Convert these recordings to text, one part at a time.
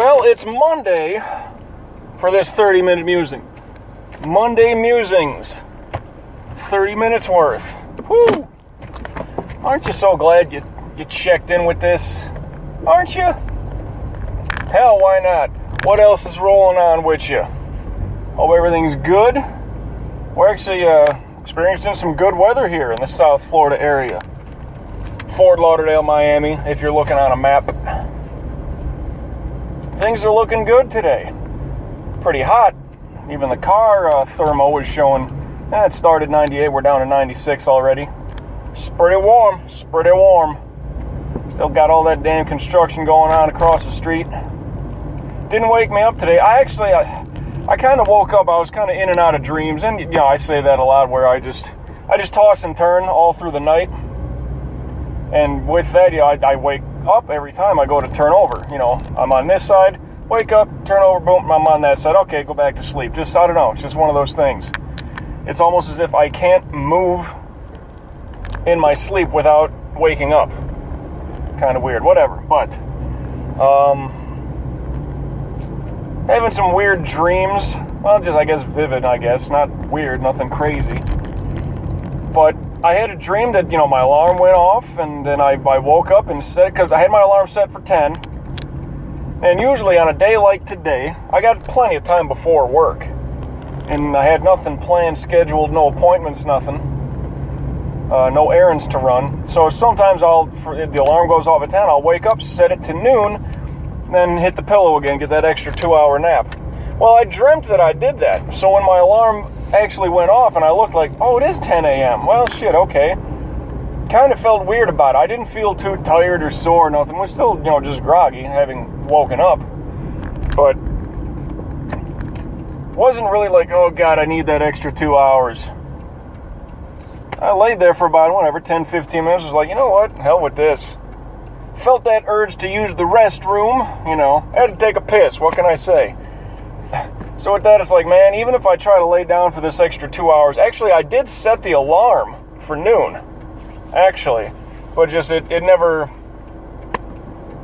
Well, it's Monday for this 30-minute musing. Monday musings. 30 minutes worth. Woo! Aren't you so glad you checked in with this? Aren't you? Hell, why not? What else is rolling on with you? Hope everything's good. We're actually experiencing some good weather here in the South Florida area. Fort Lauderdale, Miami, if you're looking on a map. Things are looking good today. Pretty hot. Even the car thermo was showing, it started 98, we're down to 96 already. It's pretty warm, Still got all that damn construction going on across the street. Didn't wake me up today. I kind of woke up, I was kind of in and out of dreams, and I say that a lot where I just toss and turn all through the night. And with that, I wake up every time I go to turn over. I'm on this side, wake up, turn over, boom, I'm on that side. Okay, go back to sleep. I don't know, it's just one of those things. It's almost as if I can't move in my sleep without waking up. Kind of weird, whatever. But, having some weird dreams. Well, just, I guess, vivid, Not weird, nothing crazy. But I had a dream that, my alarm went off, and then I woke up and set, because I had my alarm set for 10, and usually on a day like today, I got plenty of time before work, and I had nothing planned, scheduled, no appointments, nothing, no errands to run, so sometimes if the alarm goes off at 10, I'll wake up, set it to noon, then hit the pillow again, get that extra 2-hour nap. Well, I dreamt that I did that, so when my alarm actually went off and I looked like, oh, it is 10 a.m. Well, shit, okay. Kind of felt weird about it. I didn't feel too tired or sore or nothing. Was still, just groggy, having woken up. But wasn't really like, oh, God, I need that extra 2 hours. I laid there for about, 10, 15 minutes. Was like, you know what? Hell with this. Felt that urge to use the restroom, Had to take a piss. What can I say? So with that, it's like, man, even if I try to lay down for this extra 2 hours, actually, I did set the alarm for noon, actually, but just, I never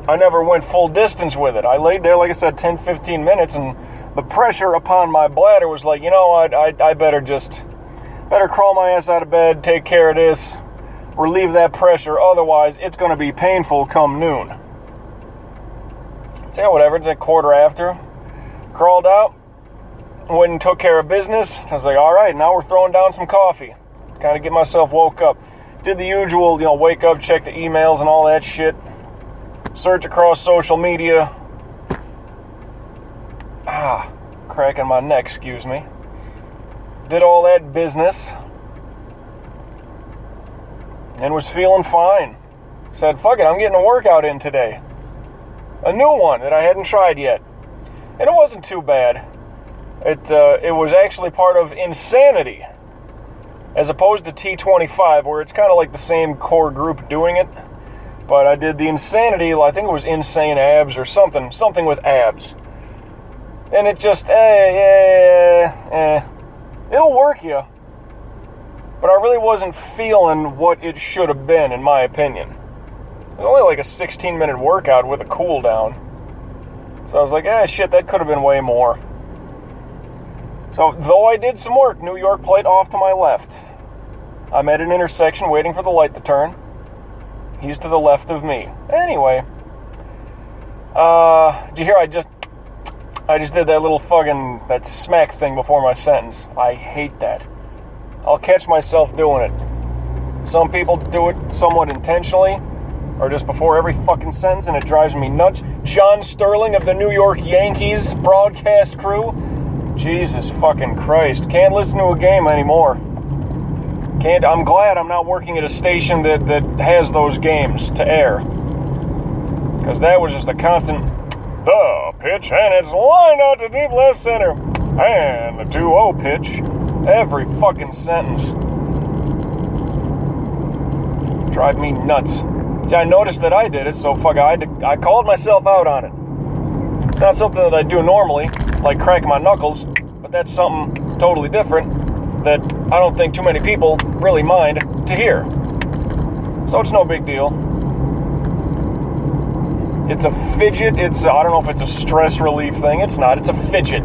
went full distance with it. I laid there, like I said, 10, 15 minutes, and the pressure upon my bladder was like, you know what, I better crawl my ass out of bed, take care of this, relieve that pressure, otherwise, it's going to be painful come noon. So yeah, whatever, it's a quarter after. Crawled out, went and took care of business. I was like, all right, now we're throwing down some coffee. Kind of get myself woke up. Did the usual, wake up, check the emails and all that shit. Search across social media. Cracking my neck, excuse me. Did all that business. And was feeling fine. Said, fuck it, I'm getting a workout in today. A new one that I hadn't tried yet. And it wasn't too bad. It was actually part of Insanity, as opposed to T25, where it's kind of like the same core group doing it. But I did the Insanity, I think it was Insane Abs or something with abs. And it just, it'll work you. But I really wasn't feeling what it should have been, in my opinion. It was only like a 16-minute workout with a cool down. So I was like, shit, that could have been way more. So, though I did some work, New York plate off to my left. I'm at an intersection waiting for the light to turn. He's to the left of me. Anyway. Did you hear I just did that little that smack thing before my sentence. I hate that. I'll catch myself doing it. Some people do it somewhat intentionally, or just before every fucking sentence, and it drives me nuts. John Sterling of the New York Yankees broadcast crew. Jesus fucking Christ. Can't listen to a game anymore. I'm glad I'm not working at a station that has those games to air. Because that was just a constant, the pitch, and it's lined out to deep left center. And the 2-0 pitch. Every fucking sentence. Drive me nuts. See, I noticed that I did it, so I called myself out on it. It's not something that I do normally, like cracking my knuckles, but that's something totally different that I don't think too many people really mind to hear. So it's no big deal. It's a fidget. I don't know if it's a stress relief thing. It's not. It's a fidget.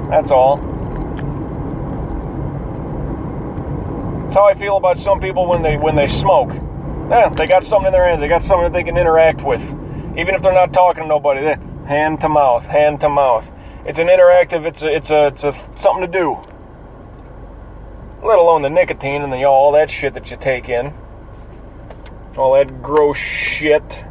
That's all. That's how I feel about some people when they smoke. Yeah, they got something in their hands. They got something that they can interact with. Even if they're not talking to nobody. Hand to mouth, hand to mouth. It's an interactive, it's something to do. Let alone the nicotine and all that shit that you take in. All that gross shit.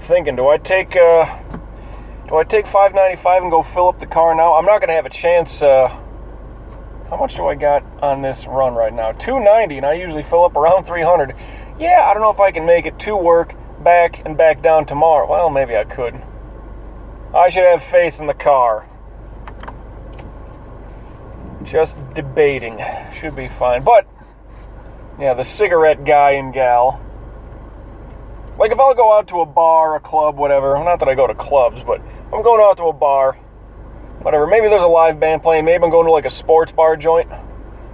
Thinking, do I take $5.95 and go fill up the car now? I'm not gonna have a chance. How much do I got on this run right now? $2.90, and I usually fill up around $300. Yeah, I don't know if I can make it to work, back, and back down tomorrow. Well, maybe I could. I should have faith in the car. Just debating. Should be fine. But, yeah, the cigarette guy and gal. Like, if I'll go out to a bar, a club, whatever. Not that I go to clubs, but I'm going out to a bar. Whatever. Maybe there's a live band playing. Maybe I'm going to, like, a sports bar joint.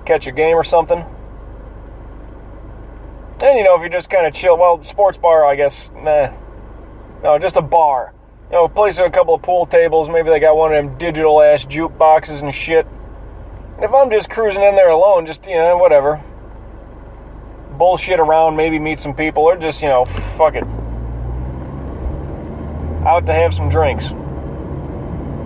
Catch a game or something. And, if you're just kind of chill. Well, sports bar, I guess, nah. No, just a bar. A place with a couple of pool tables. Maybe they got one of them digital-ass jukeboxes and shit. And if I'm just cruising in there alone, just, whatever. Bullshit around, maybe meet some people, or just, fuck it. Out to have some drinks.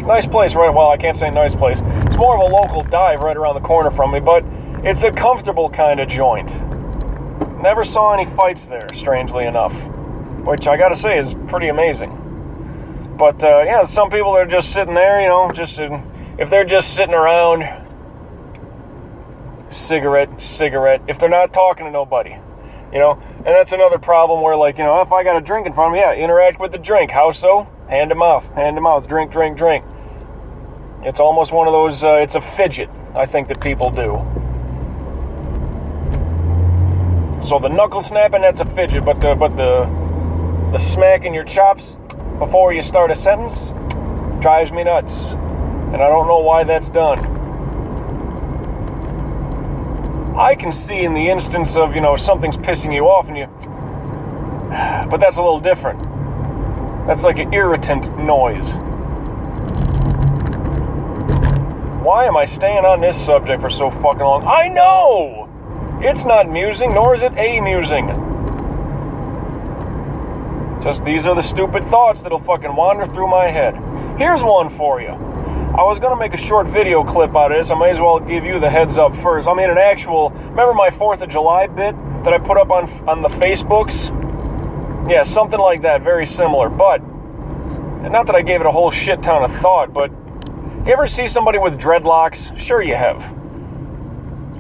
Nice place, right? Well, I can't say nice place. It's more of a local dive right around the corner from me, but it's a comfortable kind of joint. Never saw any fights there, strangely enough. Which I gotta say is pretty amazing. But, some people are just sitting there, if they're just sitting around, cigarette, if they're not talking to nobody, and that's another problem where, like, if I got a drink in front of me, yeah, interact with the drink. How so? Hand to mouth, drink. It's almost one of those, it's a fidget, I think, that people do. So the knuckle snapping, that's a fidget, but the smacking your chops before you start a sentence drives me nuts. And I don't know why that's done. I can see in the instance of, something's pissing you off and but that's a little different. That's like an irritant noise. Why am I staying on this subject for so fucking long? I know! It's not musing, nor is it amusing. Just these are the stupid thoughts that'll fucking wander through my head. Here's one for you. I was going to make a short video clip out of this. I may as well give you the heads up first. I mean, remember my 4th of July bit that I put up on the Facebooks? Yeah, something like that, very similar. But, and not that I gave it a whole shit ton of thought, but you ever see somebody with dreadlocks? Sure you have.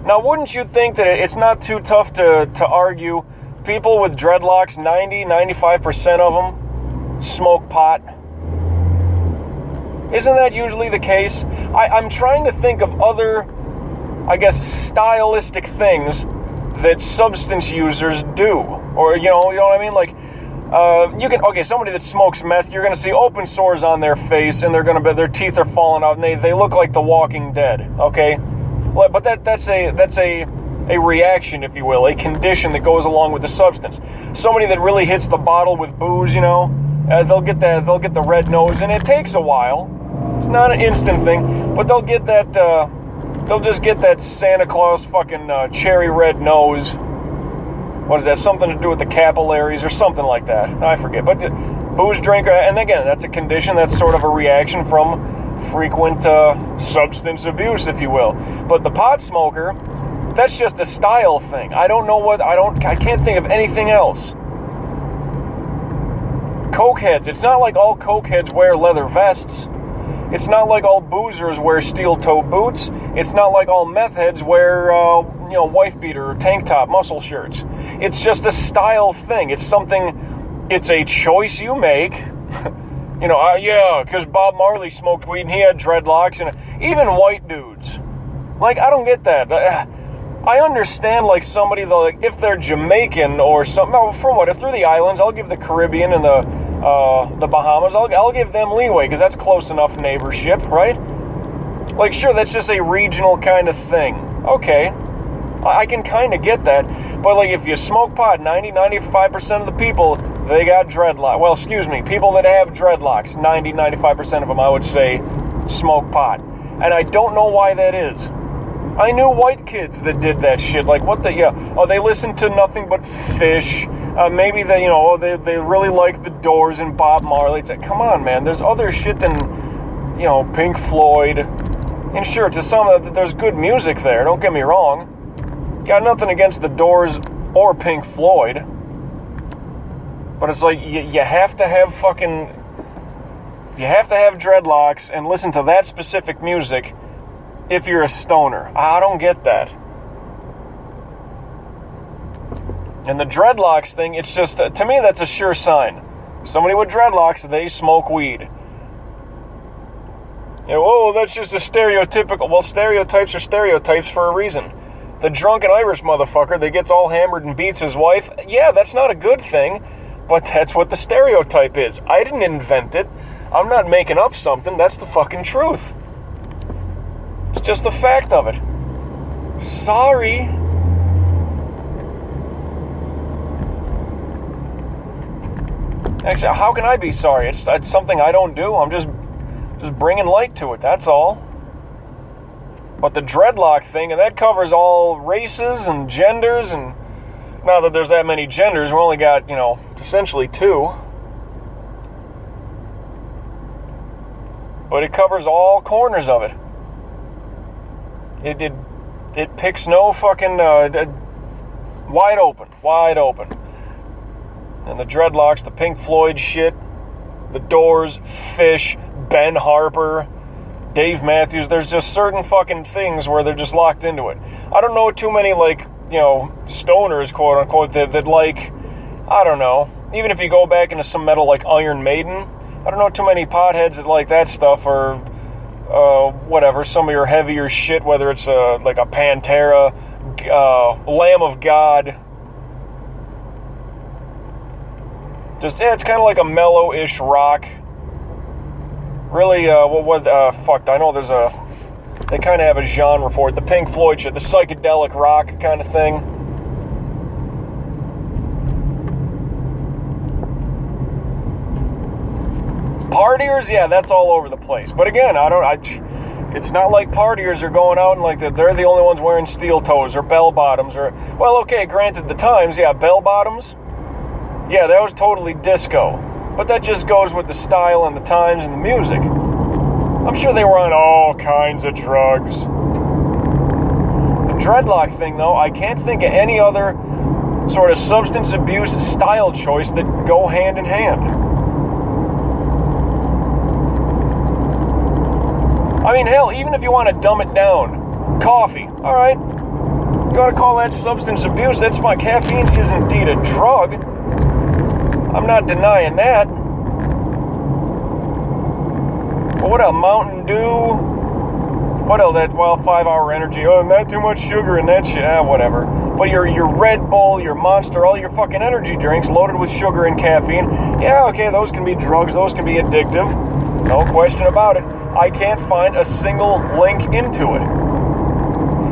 Now, wouldn't you think that it's not too tough to argue people with dreadlocks, 95% of them smoke pot? Isn't that usually the case? I'm trying to think of other, I guess, stylistic things that substance users do. Or, you know what I mean? Like, somebody that smokes meth, you're going to see open sores on their face, and their teeth are falling out, and they look like The Walking Dead, okay? But that's a reaction, if you will, a condition that goes along with the substance. Somebody that really hits the bottle with booze, they'll get the red nose, and it takes a while. It's not an instant thing, but they'll get that. They'll just get that Santa Claus fucking cherry red nose. What is that? Something to do with the capillaries or something like that? I forget. But booze drinker, and again, that's a condition. That's sort of a reaction from frequent substance abuse, if you will. But the pot smoker, that's just a style thing. I can't think of anything else. Cokeheads. It's not like all cokeheads wear leather vests. It's not like all boozers wear steel-toe boots. It's not like all meth heads wear, wife beater or tank top muscle shirts. It's just a style thing. It's a choice you make. Because Bob Marley smoked weed and he had dreadlocks, and even white dudes. Like, I don't get that. I understand, like, somebody, like, if they're Jamaican or something, if through the islands, I'll give the Caribbean and the Bahamas, I'll give them leeway, because that's close enough neighborship, right? Like, sure, that's just a regional kind of thing. Okay. I can kind of get that. But, like, if you smoke pot, 95% of the people they got dreadlocks. Well, excuse me, people that have dreadlocks, 90-95% of them, I would say, smoke pot. And I don't know why that is. I knew white kids that did that shit. Like, what the, yeah. Oh, they listen to nothing but Fish. Maybe they, you know, they really like the Doors and Bob Marley. It's like, come on, man. There's other shit than, you know, Pink Floyd. And sure, to some, there's good music there. Don't get me wrong. Got nothing against the Doors or Pink Floyd. But it's like, you have to have fucking... You have to have dreadlocks and listen to that specific music if you're a stoner. I don't get that. And the dreadlocks thing, it's just, to me, that's a sure sign. Somebody with dreadlocks, they smoke weed. You know, oh, that's just a stereotypical. Well, stereotypes are stereotypes for a reason. The drunken Irish motherfucker that gets all hammered and beats his wife, yeah, that's not a good thing, but that's what the stereotype is. I didn't invent it. I'm not making up something. That's the fucking truth. It's just the fact of it. Sorry. Actually, how can I be sorry? It's something I don't do. I'm just bringing light to it, that's all. But the dreadlock thing, and that covers all races and genders, and not that there's that many genders, we only got, you know, essentially 2. But it covers all corners of it. It picks no fucking wide open. And the dreadlocks, the Pink Floyd shit, the Doors, Fish, Ben Harper, Dave Matthews. There's just certain fucking things where they're just locked into it. I don't know too many, like, you know, stoners, quote unquote, that like, I don't know. Even if you go back into some metal like Iron Maiden, I don't know too many potheads that like that stuff, or whatever, some of your heavier shit, whether it's like a Pantera, Lamb of God. Just, yeah, it's kind of like a mellow-ish rock. Really, fuck, I know they kind of have a genre for it. The Pink Floyd shit, the psychedelic rock kind of thing. Partiers, yeah, that's all over the place. But again, it's not like partiers are going out and like they're the only ones wearing steel toes or bell bottoms or, well, okay, granted the times, yeah, bell bottoms, yeah, that was totally disco. But that just goes with the style and the times and the music. I'm sure they were on all kinds of drugs. The dreadlock thing, though, I can't think of any other sort of substance abuse style choice that go hand in hand. I mean, hell, even if you want to dumb it down, coffee, all right, you want to call that substance abuse, that's fine. Caffeine is indeed a drug. I'm not denying that. But what else? Mountain Dew? What else? That, well, 5-hour energy. Oh, not too much sugar in that shit. Whatever. But your Red Bull, your Monster, all your fucking energy drinks loaded with sugar and caffeine. Yeah, okay, those can be drugs. Those can be addictive. No question about it. I can't find a single link into it.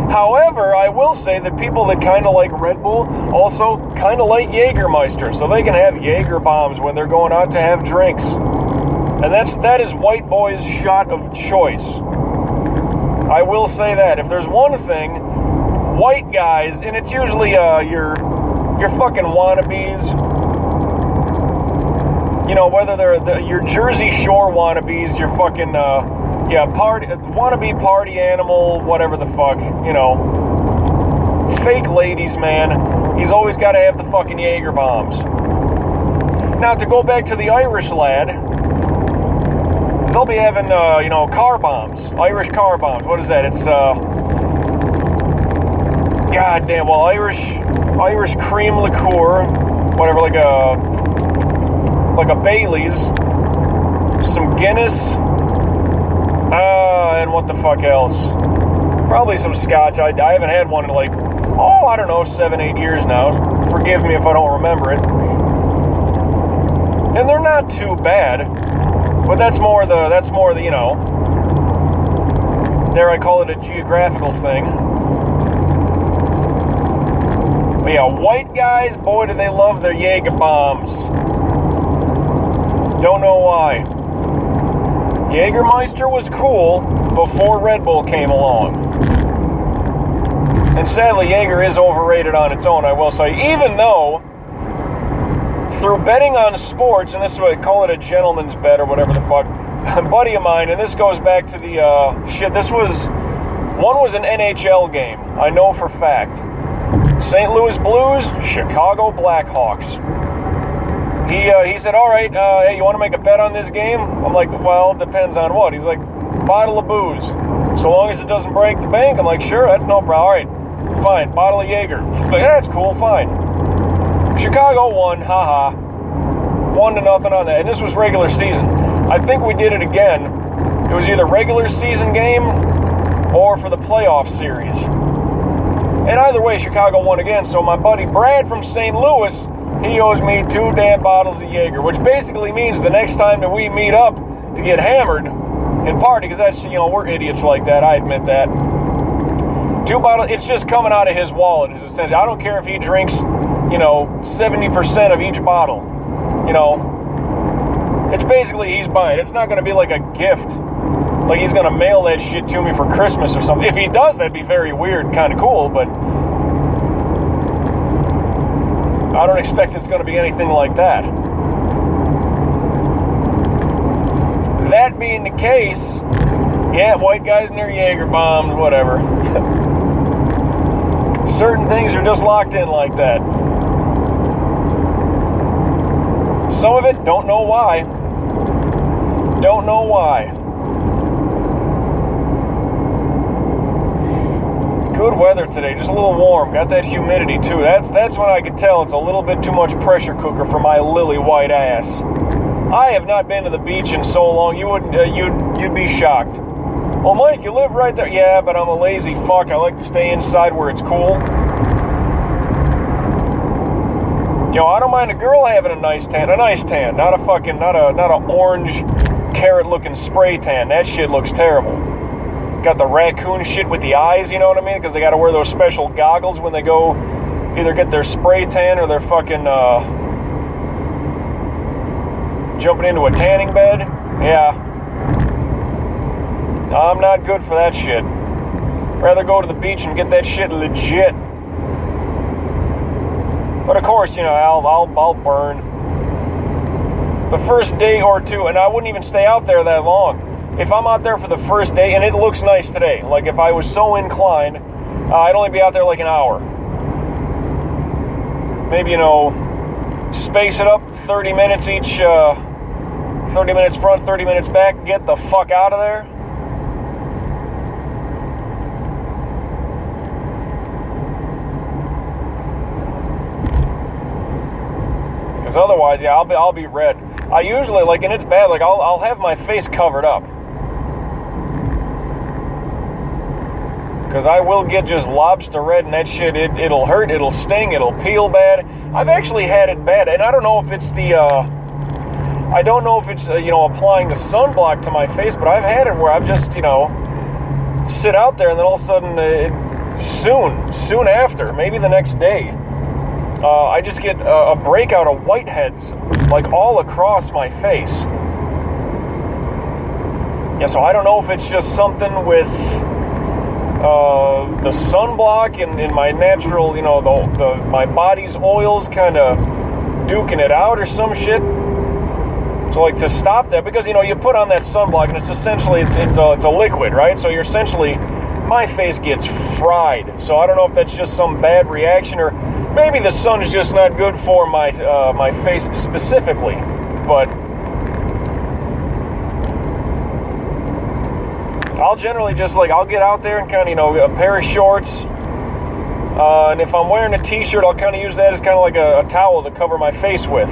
However, I will say that people that kind of like Red Bull also kind of like Jägermeister, so they can have Jaeger bombs when they're going out to have drinks. And that is white boys' shot of choice. I will say that. If there's one thing, white guys, and it's usually your fucking wannabes, you know, whether they're your Jersey Shore wannabes, your fucking wannabe party animal, whatever the fuck, you know, fake ladies, man. He's always got to have the fucking Jaeger bombs. Now, to go back to the Irish lad, they'll be having, car bombs, Irish car bombs. What is that? It's, goddamn, well, Irish cream liqueur, whatever, like a Bailey's, some Guinness, and what the fuck else? Probably some scotch. I haven't had one in like, I don't know, 7-8 years now. Forgive me if I don't remember it. And they're not too bad, but that's more the, you know, dare I call it a geographical thing. But yeah, white guys, boy, do they love their Jaeger bombs. Don't know why. Jägermeister was cool before Red Bull came along. And sadly, Jaeger is overrated on its own, I will say. Even though, through betting on sports, and this is what I call it, a gentleman's bet or whatever the fuck, a buddy of mine, and this goes back to the, one was an NHL game, I know for fact. St. Louis Blues, Chicago Blackhawks. He said, all right, hey, you want to make a bet on this game? I'm like, well, depends on what. He's like, bottle of booze. So long as it doesn't break the bank. I'm like, sure, that's no problem. All right, fine, bottle of Jaeger. Like, yeah, that's cool, fine. Chicago won, haha. 1-0 on that. And this was regular season. I think we did it again. It was either regular season game or for the playoff series. And either way, Chicago won again. So my buddy Brad from St. Louis, he owes me 2 damn bottles of Jaeger, which basically means the next time that we meet up to get hammered and party, because that's, we're idiots like that, I admit that. 2 bottles, it's just coming out of his wallet, is essentially. I don't care if he drinks, 70% of each bottle. It's basically he's buying. It's not going to be like a gift. Like he's going to mail that shit to me for Christmas or something. If he does, that'd be very weird, kind of cool, but I don't expect it's going to be anything like that. That being the case, yeah, white guys and their Jaeger bombs, whatever. Certain things are just locked in like that. Some of it, don't know why. Don't know why. Good weather today, just a little warm. Got that humidity too. That's when I can tell it's a little bit too much pressure cooker for my lily white ass. I have not been to the beach in so long. You wouldn't. You'd be shocked. Well, Mike, you live right there. Yeah, but I'm a lazy fuck. I like to stay inside where it's cool. I don't mind a girl having a nice tan, not a fucking, not a orange carrot-looking spray tan. That shit looks terrible. Got the raccoon shit with the eyes, you know what I mean? Because they got to wear those special goggles when they go either get their spray tan or they're fucking jumping into a tanning bed. Yeah. I'm not good for that shit. Rather go to the beach and get that shit legit. But of course, I'll burn. The first day or two, and I wouldn't even stay out there that long. If I'm out there for the first day, and it looks nice today, like if I was so inclined, I'd only be out there like an hour. Maybe, space it up 30 minutes each, 30 minutes front, 30 minutes back, get the fuck out of there. Because otherwise, yeah, I'll be red. I usually, and it's bad, I'll have my face covered up. Because I will get just lobster red and that shit, it'll hurt, it'll sting, it'll peel bad. I've actually had it bad, and I don't know if it's applying the sunblock to my face, but I've had it where I've just, sit out there and then all of a sudden, soon after, maybe the next day, I just get a breakout of whiteheads, all across my face. Yeah, so I don't know if it's just something with the sunblock and my natural, my body's oils kind of duking it out or some shit. So to stop that, because you put on that sunblock and it's essentially it's a liquid, right? So you're essentially, my face gets fried. So I don't know if that's just some bad reaction, or maybe the sun is just not good for my my face specifically. But I'll generally just I'll get out there and kind of a pair of shorts, and if I'm wearing a t-shirt, I'll kind of use that as kind of like a towel to cover my face with.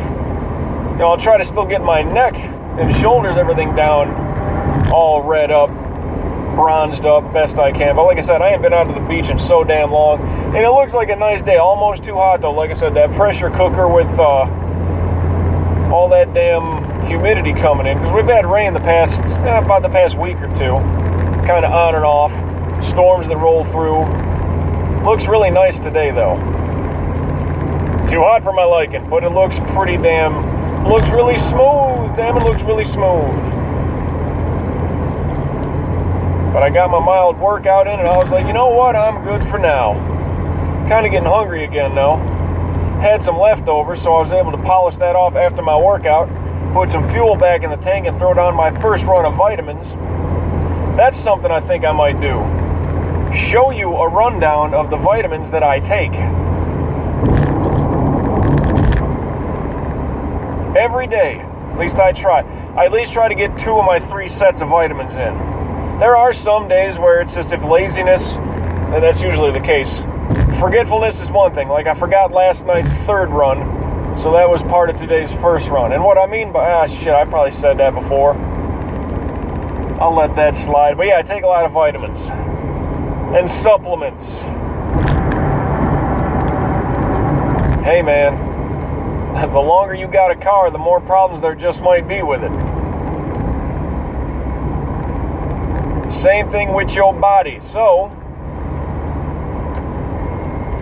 I'll try to still get my neck and shoulders, everything down, all red up, bronzed up best I can. But like I said, I ain't been out to the beach in so damn long, and it looks like a nice day. Almost too hot though. Like I said, that pressure cooker with all that damn humidity coming in, because we've had rain about the past week or two, kind of on and off, storms that roll through. Looks really nice today though. Too hot for my liking, but it looks pretty damn, looks really smooth. damn, it looks really smooth. But I got my mild workout in, and I was like, you know what? I'm good for now. Kind of getting hungry again, though. Had some leftovers, so I was able to polish that off after my workout, put some fuel back in the tank, and throw down my first run of vitamins. That's something I think I might do. Show you a rundown of the vitamins that I take. Every day. At least I try. I at least try to get 2 of my 3 sets of vitamins in. There are some days where it's just if laziness, and that's usually the case. Forgetfulness is one thing. Like I forgot last night's 3rd run, so that was part of today's 1st run. And what I mean by, shit, I probably said that before. I'll let that slide. But yeah, I take a lot of vitamins. And supplements. Hey man, the longer you got a car, the more problems there just might be with it. Same thing with your body. So,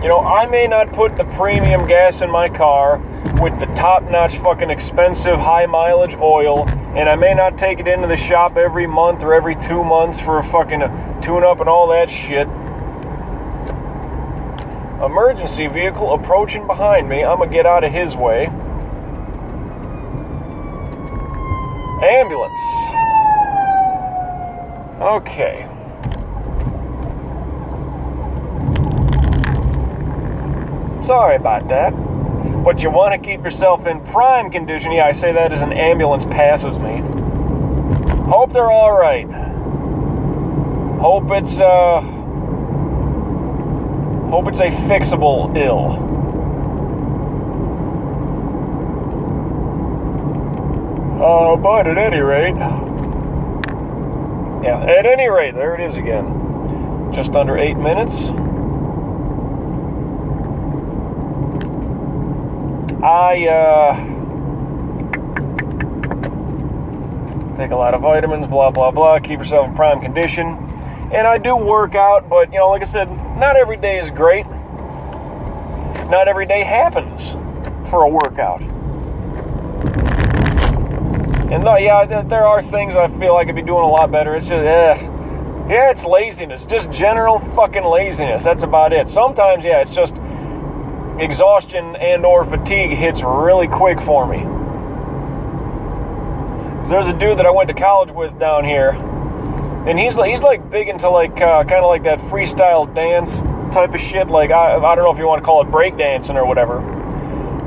you know, I may not put the premium gas in my car with the top-notch fucking expensive high-mileage oil, and I may not take it into the shop every month or every 2 months for a fucking tune-up and all that shit. Emergency vehicle approaching behind me. I'm gonna get out of his way. Ambulance. Okay. Sorry about that. But you want to keep yourself in prime condition. Yeah, I say that as an ambulance passes me. Hope they're all right. Hope it's a fixable ill. But at any rate, there it is again. Just under 8 minutes. I take a lot of vitamins, blah, blah, blah, keep yourself in prime condition. And I do work out, but, you know, like I said, not every day is great. Not every day happens for a workout. And yeah, there are things I feel I could be doing a lot better. It's just, yeah, it's laziness. Just general fucking laziness. That's about it. Sometimes, yeah, it's just exhaustion and or fatigue hits really quick for me. There's a dude that I went to college with down here, and he's like big into like kind of like that freestyle dance type of shit. Like I don't know if you want to call it break dancing or whatever,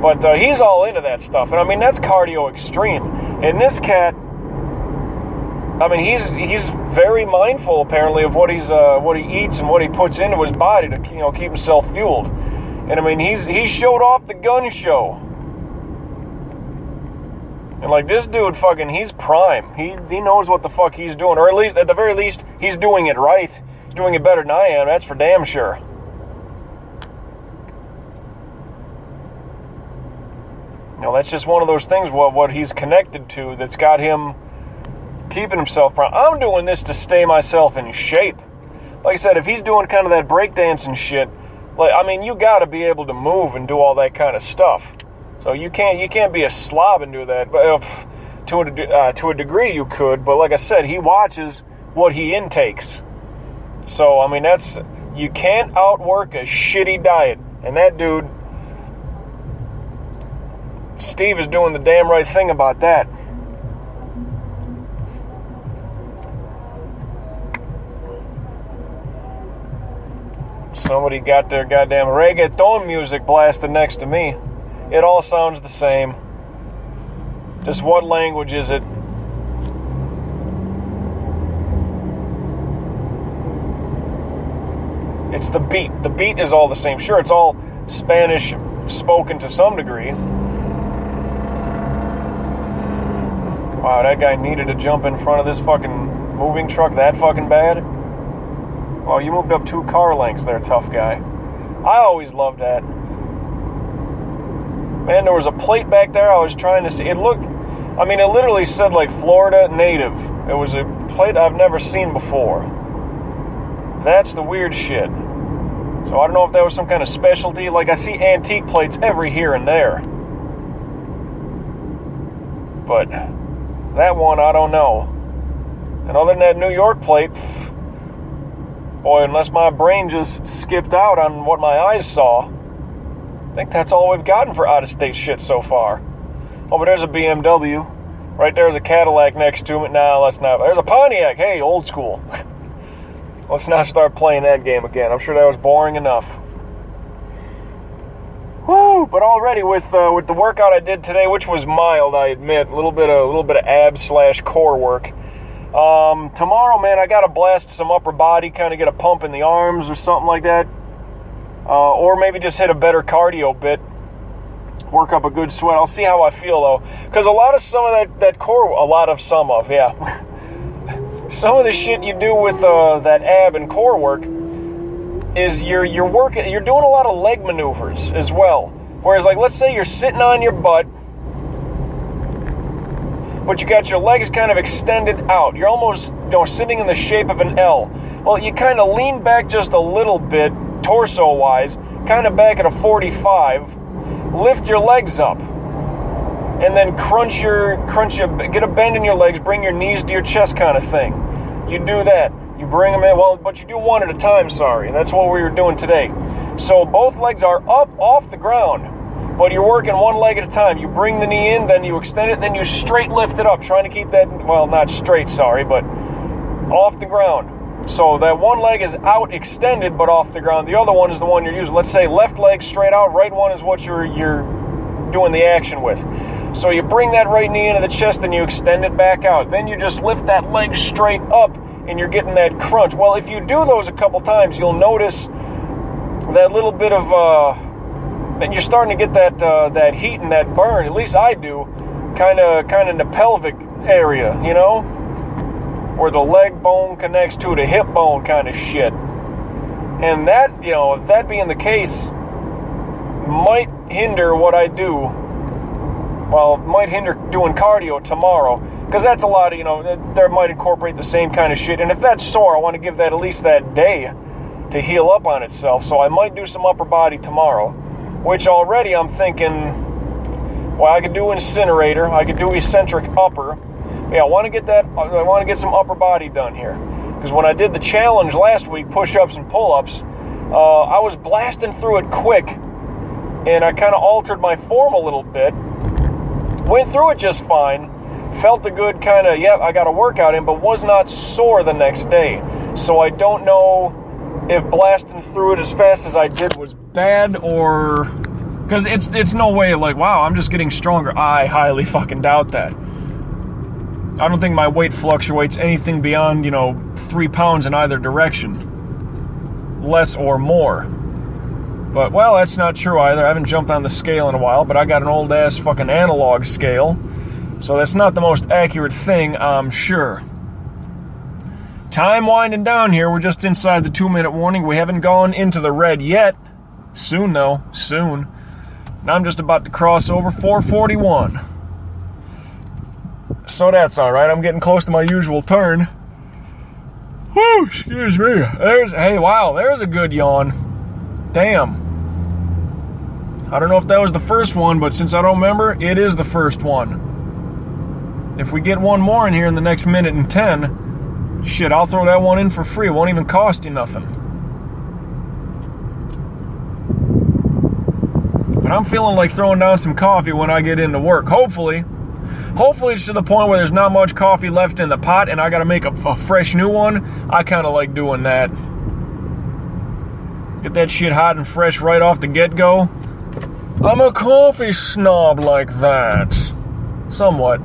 but he's all into that stuff. And I mean that's cardio extreme. And this cat, I mean he's very mindful apparently of what he eats and what he puts into his body to keep himself fueled. And I mean he showed off the gun show. And like this dude fucking, he's prime. He knows what the fuck he's doing. Or at the very least, he's doing it right. He's doing it better than I am, that's for damn sure. You know, that's just one of those things, what he's connected to that's got him keeping himself prime. I'm doing this to stay myself in shape. Like I said, if he's doing kind of that breakdancing shit, like, I mean, you gotta be able to move and do all that kind of stuff. So you can't be a slob and do that. But to a degree you could. But like I said, he watches what he intakes. So I mean you can't outwork a shitty diet. And that dude, Steve, is doing the damn right thing about that. Somebody got their goddamn reggaeton music blasted next to me. It all sounds the same. Just what language is it? It's the beat. The beat is all the same. Sure, it's all Spanish spoken to some degree. Wow, that guy needed to jump in front of this fucking moving truck that fucking bad? Wow, you moved up 2 car lengths there, tough guy. I always loved that. Man, there was a plate back there I was trying to see. It literally said like Florida native. It was a plate I've never seen before. That's the weird shit. So I don't know if that was some kind of specialty. Like I see antique plates every here and there. But That one, I don't know. And other than that New York plate, boy, unless my brain just skipped out on what my eyes saw, I think that's all we've gotten for out-of-state shit so far. Oh, but there's a BMW. Right there's a Cadillac next to it. Nah, let's not. There's a Pontiac. Hey, old school. Let's not start playing that game again. I'm sure that was boring enough. Woo! But already with the workout I did today, which was mild, I admit, a little bit of abs/core work. Tomorrow, man, I gotta blast some upper body, kind of get a pump in the arms or something like that, or maybe just hit a better cardio bit. Work up a good sweat. I'll see how I feel though, because some of the shit you do with that ab and core work is you're doing a lot of leg maneuvers as well. Whereas, like, let's say you're sitting on your butt, but you got your legs kind of extended out. You're almost, sitting in the shape of an L. Well, you kind of lean back just a little bit, torso-wise, kind of back at a 45. Lift your legs up, and then get a bend in your legs, bring your knees to your chest kind of thing. You do that. You bring them in, but you do one at a time, sorry. That's what we were doing today. So both legs are up off the ground, but you're working one leg at a time. You bring the knee in, then you extend it, then you straight lift it up, trying to keep that, not straight, sorry, but off the ground. So that one leg is out extended but off the ground. The other one is the one you're using. Let's say left leg straight out, right one is what you're doing the action with. So you bring that right knee into the chest, then you extend it back out. Then you just lift that leg straight up and you're getting that crunch. Well, if you do those a couple times, you'll notice that little bit of and you're starting to get that heat and that burn. At least I do, kind of in the pelvic area, where the leg bone connects to the hip bone kind of shit. And that, if that being the case, might hinder what I do. Well, might hinder doing cardio tomorrow. Because that's a lot of, that might incorporate the same kind of shit. And if that's sore, I want to give that at least that day to heal up on itself. So I might do some upper body tomorrow. Which already I'm thinking, I could do incinerator. I could do eccentric upper. Yeah, I want to get some upper body done here. Because when I did the challenge last week, push-ups and pull-ups, I was blasting through it quick. And I kind of altered my form a little bit. Went through it just fine. Felt a good kind of, I got a workout in, but was not sore the next day. So I don't know if blasting through it as fast as I did was bad or... Because it's no way like, wow, I'm just getting stronger. I highly fucking doubt that. I don't think my weight fluctuates anything beyond, 3 pounds in either direction. Less or more. But, that's not true either. I haven't jumped on the scale in a while, but I got an old-ass fucking analog scale. So that's not the most accurate thing, I'm sure. Time winding down here. We're just inside the 2-minute warning. We haven't gone into the red yet. Soon, though. Soon. And I'm just about to cross over 441. So that's alright. I'm getting close to my usual turn. Whew, excuse me. There's a good yawn. Damn. I don't know if that was the first one, but since I don't remember, it is the first one. If we get one more in here in the next minute and 10, shit, I'll throw that one in for free. It won't even cost you nothing. But I'm feeling like throwing down some coffee when I get into work. Hopefully it's to the point where there's not much coffee left in the pot and I gotta make a fresh new one. I kind of like doing that. Get that shit hot and fresh right off the get-go. I'm a coffee snob like that. Somewhat.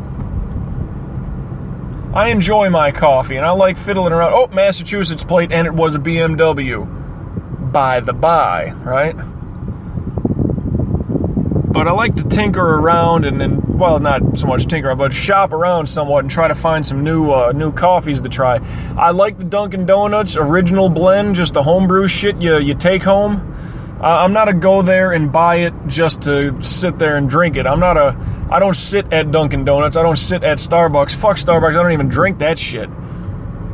I enjoy my coffee and I like fiddling around. Oh, Massachusetts plate, and it was a BMW. By the by, right? But I like to tinker around and not so much tinker, but shop around somewhat and try to find some new coffees to try. I like the Dunkin' Donuts original blend, just the homebrew shit you take home. I'm not a go there and buy it just to sit there and drink it. I don't sit at Dunkin' Donuts. I don't sit at Starbucks. Fuck Starbucks. I don't even drink that shit.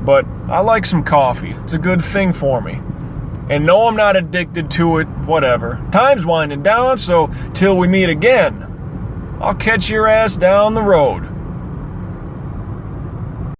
But I like some coffee. It's a good thing for me. And no, I'm not addicted to it. Whatever. Time's winding down, so till we meet again, I'll catch your ass down the road.